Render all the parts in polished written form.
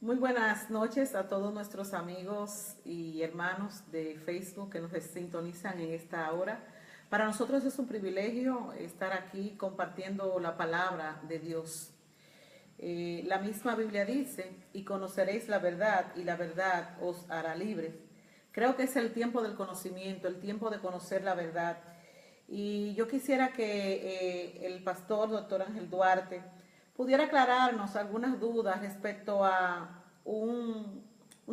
Muy buenas noches a todos nuestros amigos y hermanos de Facebook que nos sintonizan en esta hora. Para nosotros es un privilegio estar aquí compartiendo la palabra de Dios. La misma Biblia dice, y conoceréis la verdad, y la verdad os hará libres. Creo que es el tiempo del conocimiento, el tiempo de conocer la verdad. Y yo quisiera que el pastor, doctor Ángel Duarte, pudiera aclararnos algunas dudas respecto a un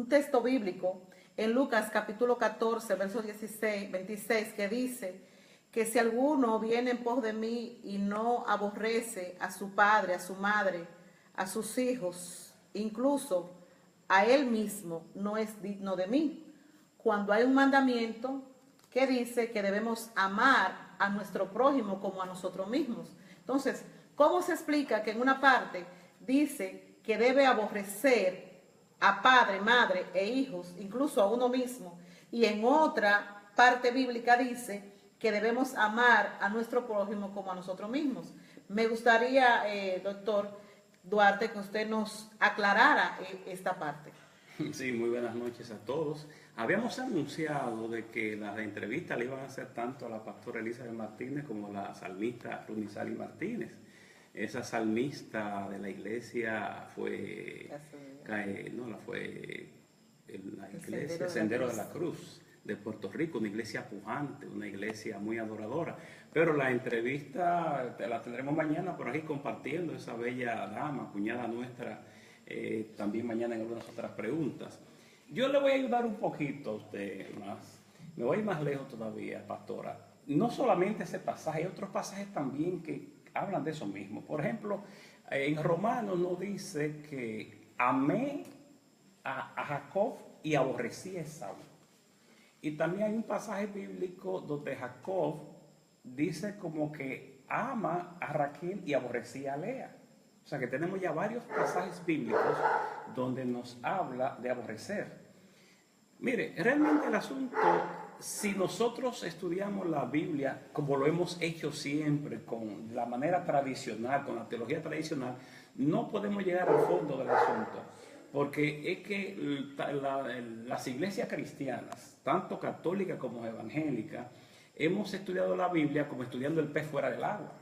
texto bíblico en Lucas capítulo 14, verso 16, 26, que dice que si alguno viene en pos de mí y no aborrece a su padre, a su madre, a sus hijos, incluso a él mismo, no es digno de mí. Cuando hay un mandamiento que dice que debemos amar a nuestro prójimo como a nosotros mismos. Entonces, ¿cómo se explica que en una parte dice que debe aborrecer a padre, madre e hijos, incluso a uno mismo, y en otra parte bíblica dice que debemos amar a nuestro prójimo como a nosotros mismos? Me gustaría, doctor Duarte, que usted nos aclarara esta parte. Sí, muy buenas noches a todos. Habíamos anunciado de que las entrevistas le iban a hacer tanto a la pastora Elizabeth Martínez como a la salmista Runizali Martínez. Esa salmista de la iglesia fue, fue la iglesia Sendero de la Cruz de Puerto Rico, una iglesia pujante, una iglesia muy adoradora. Pero la entrevista la tendremos mañana por ahí compartiendo esa bella dama, cuñada nuestra, también mañana en algunas otras preguntas. Yo le voy a ayudar un poquito a usted más. Me voy más lejos todavía, pastora. No solamente ese pasaje, hay otros pasajes también que hablan de eso mismo. Por ejemplo, en Romanos nos dice que amé a Jacob y aborrecí a Esaú. Y también hay un pasaje bíblico donde Jacob dice como que ama a Raquel y aborrecía a Lea. O sea que tenemos ya varios pasajes bíblicos donde nos habla de aborrecer. Mire, realmente el asunto, si nosotros estudiamos la Biblia como lo hemos hecho siempre, con la manera tradicional, con la teología tradicional, no podemos llegar al fondo del asunto. Porque es que las iglesias cristianas, tanto católicas como evangélicas, hemos estudiado la Biblia como estudiando el pez fuera del agua.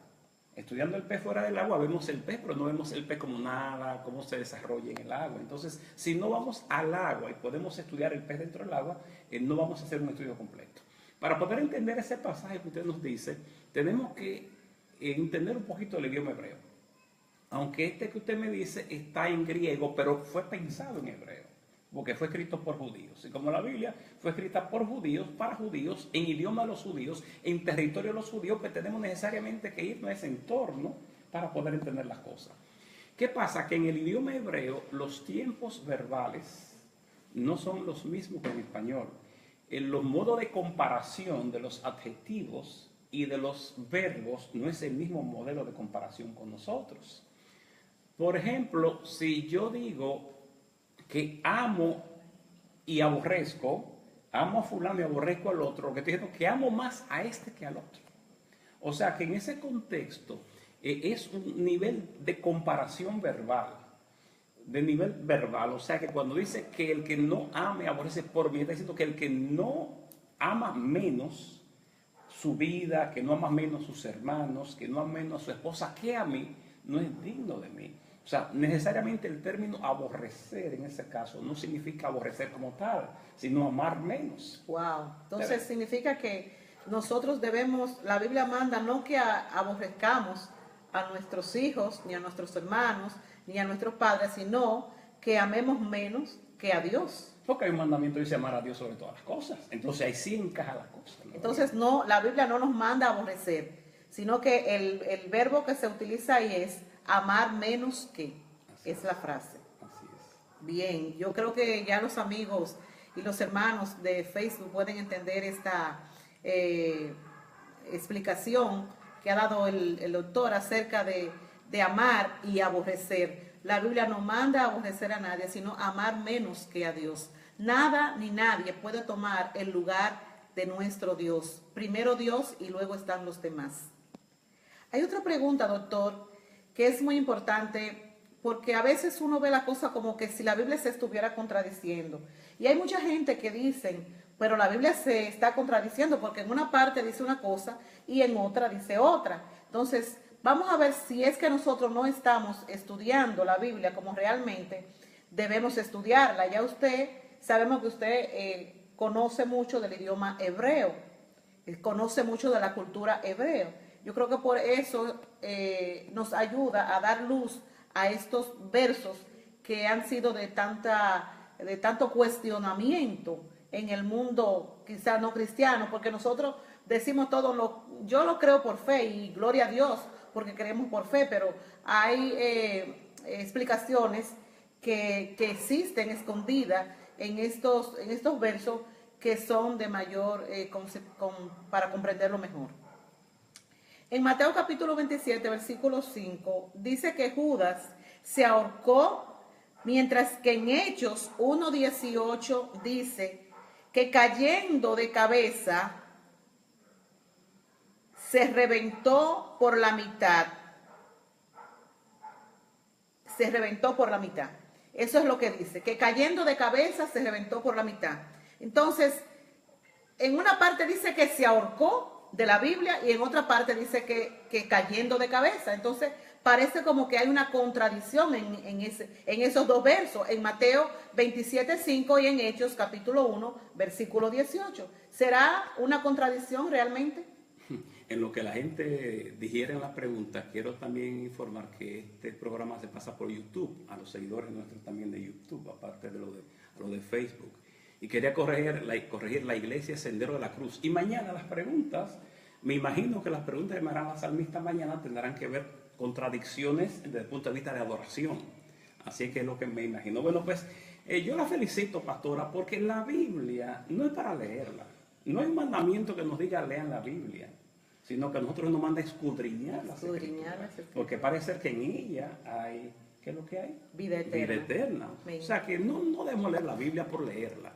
Estudiando el pez fuera del agua vemos el pez, pero no vemos el pez como nada, cómo se desarrolla en el agua. Entonces, si no vamos al agua y podemos estudiar el pez dentro del agua, no vamos a hacer un estudio completo. Para poder entender ese pasaje que usted nos dice, tenemos que entender un poquito el idioma hebreo. Aunque este que usted me dice está en griego, pero fue pensado en hebreo, porque fue escrito por judíos. Y como la Biblia fue escrita por judíos, para judíos, en idioma de los judíos, en territorio de los judíos, pues tenemos necesariamente que irnos a ese entorno para poder entender las cosas. ¿Qué pasa? Que en el idioma hebreo los tiempos verbales no son los mismos que en español. En los modos de comparación de los adjetivos y de los verbos no es el mismo modelo de comparación con nosotros. Por ejemplo, si yo digo que amo y aborrezco, amo a fulano y aborrezco al otro, lo que estoy diciendo es que amo más a este que al otro. O sea que en ese contexto es un nivel de comparación verbal, o sea que cuando dice que el que no ame aborrece por mí, está diciendo que el que no ama menos su vida, que no ama menos sus hermanos, que no ama menos a su esposa que a mí, no es digno de mí. O sea, necesariamente el término aborrecer en ese caso no significa aborrecer como tal, sino amar menos. Wow. Entonces significa que nosotros debemos, la Biblia manda no que aborrezcamos a nuestros hijos, ni a nuestros hermanos, ni a nuestros padres, sino que amemos menos que a Dios. Porque hay un mandamiento que dice amar a Dios sobre todas las cosas. Entonces ahí sí encaja la cosa, ¿no? Entonces no, la Biblia no nos manda a aborrecer, sino que el verbo que se utiliza ahí es amar menos que. Es la frase. Así es. Bien, yo creo que ya los amigos y los hermanos de Facebook pueden entender esta explicación que ha dado el doctor acerca de amar y aborrecer. La Biblia no manda a aborrecer a nadie, sino amar menos que a Dios. Nada ni nadie puede tomar el lugar de nuestro Dios. Primero Dios y luego están los demás. Hay otra pregunta, doctor, que es muy importante porque a veces uno ve la cosa como que si la Biblia se estuviera contradiciendo. Y hay mucha gente que dicen, pero la Biblia se está contradiciendo porque en una parte dice una cosa y en otra dice otra. Entonces, vamos a ver si es que nosotros no estamos estudiando la Biblia como realmente debemos estudiarla. Ya sabemos que usted conoce mucho del idioma hebreo, conoce mucho de la cultura hebreo. Yo creo que por eso nos ayuda a dar luz a estos versos que han sido de tanto cuestionamiento en el mundo, quizás no cristiano, porque nosotros decimos yo lo creo por fe y gloria a Dios, porque creemos por fe, pero hay explicaciones que existen escondidas en estos versos que son de mayor para comprenderlo mejor. En Mateo capítulo 27, versículo 5, dice que Judas se ahorcó, mientras que en Hechos 1:18 dice que cayendo de cabeza se reventó por la mitad. Se reventó por la mitad. Eso es lo que dice, que cayendo de cabeza se reventó por la mitad. Entonces, en una parte dice que se ahorcó de la Biblia y en otra parte dice que cayendo de cabeza. Entonces, parece como que hay una contradicción en esos dos versos, en Mateo 27:5 y en Hechos capítulo 1, versículo 18. ¿Será una contradicción realmente? En lo que la gente digiere en la pregunta, quiero también informar que este programa se pasa por YouTube, a los seguidores nuestros también de YouTube, aparte de lo de Facebook. Y quería corregir la iglesia Sendero de la Cruz. Y mañana las preguntas, me imagino que las preguntas que me harán la salmista mañana tendrán que ver contradicciones desde el punto de vista de adoración. Así que es lo que me imagino. Bueno, pues yo la felicito, pastora, porque la Biblia no es para leerla. No hay un mandamiento que nos diga lean la Biblia, sino que a nosotros nos manda escudriñar las Escrituras, porque parece que en ella hay, ¿qué es lo que hay? Vida eterna. Vida eterna. O sea que no debemos leer la Biblia por leerla.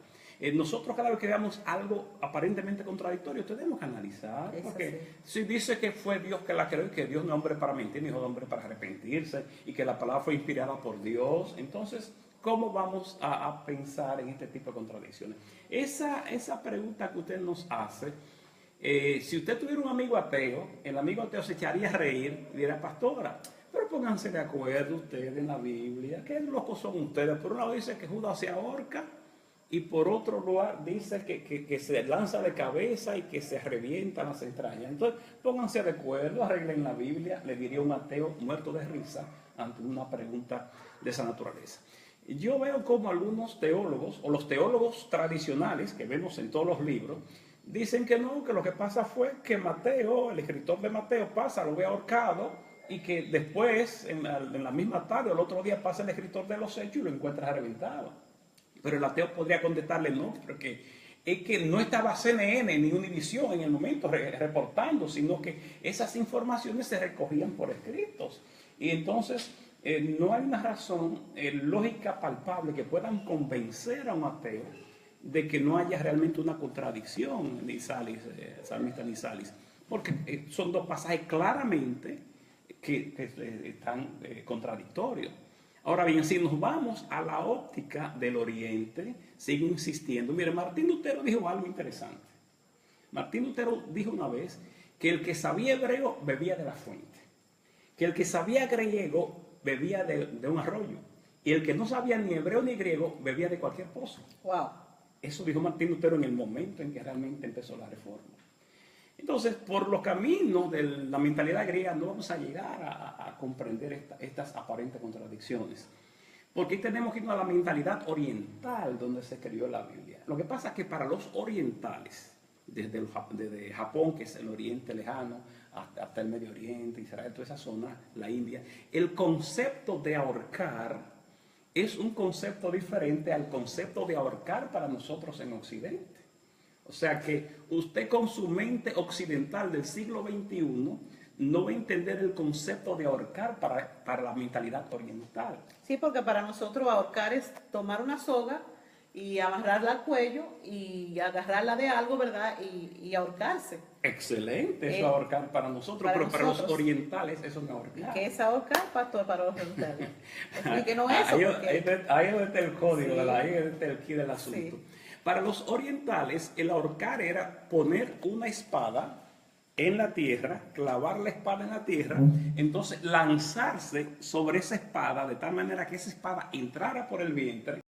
Nosotros cada vez que veamos algo aparentemente contradictorio, tenemos que analizar, porque si dice que fue Dios que la creó y que Dios no es hombre para mentir, ni es hombre para arrepentirse, y que la palabra fue inspirada por Dios, entonces, ¿cómo vamos a pensar en este tipo de contradicciones? Esa pregunta que usted nos hace, si usted tuviera un amigo ateo, el amigo ateo se echaría a reír y diría, pastora, pero pónganse de acuerdo ustedes en la Biblia, qué locos son ustedes. Por un lado dice que Judas se ahorca y por otro lugar dice que se lanza de cabeza y que se revientan las entrañas. Entonces pónganse de acuerdo, arreglen la Biblia, le diría un ateo muerto de risa ante una pregunta de esa naturaleza. Yo veo como algunos teólogos, o los teólogos tradicionales que vemos en todos los libros, dicen que no, que lo que pasa fue que Mateo, el escritor de Mateo, lo ve ahorcado y que después, en la misma tarde o el otro día, pasa el escritor de los Hechos y lo encuentra reventado. Pero el ateo podría contestarle no, porque es que no estaba CNN ni Univisión en el momento reportando, sino que esas informaciones se recogían por escritos. Y entonces no hay una razón lógica palpable que puedan convencer a un ateo de que no haya realmente una contradicción, salmista ni Salis, porque son dos pasajes claramente que están contradictorios. Ahora bien, si nos vamos a la óptica del Oriente, sigo insistiendo. Mire, Martín Lutero dijo algo interesante. Martín Lutero dijo una vez que el que sabía hebreo bebía de la fuente, que el que sabía griego bebía de un arroyo, y el que no sabía ni hebreo ni griego bebía de cualquier pozo. Wow. Eso dijo Martín Lutero en el momento en que realmente empezó la reforma. Entonces, por los caminos de la mentalidad griega no vamos a llegar a comprender estas aparentes contradicciones. Porque ahí tenemos que ir a la mentalidad oriental donde se escribió la Biblia. Lo que pasa es que para los orientales, desde Japón, que es el oriente lejano, hasta el Medio Oriente, Israel, toda esa zona, la India, el concepto de ahorcar es un concepto diferente al concepto de ahorcar para nosotros en Occidente. O sea que usted con su mente occidental del siglo XXI no va a entender el concepto de ahorcar para la mentalidad oriental. Sí, porque para nosotros ahorcar es tomar una soga y amarrarla al cuello y agarrarla de algo, ¿verdad? Y ahorcarse. Excelente, eso ahorcar para nosotros, pero para los orientales eso no ahorcar. ¿Qué es ahorcar, pastor, para los orientales? Explíquenos eso. Ahí es donde está el código, Sí. ahí es donde está el key del asunto. Sí. Para los orientales, el ahorcar era poner una espada en la tierra, clavar la espada en la tierra, entonces lanzarse sobre esa espada de tal manera que esa espada entrara por el vientre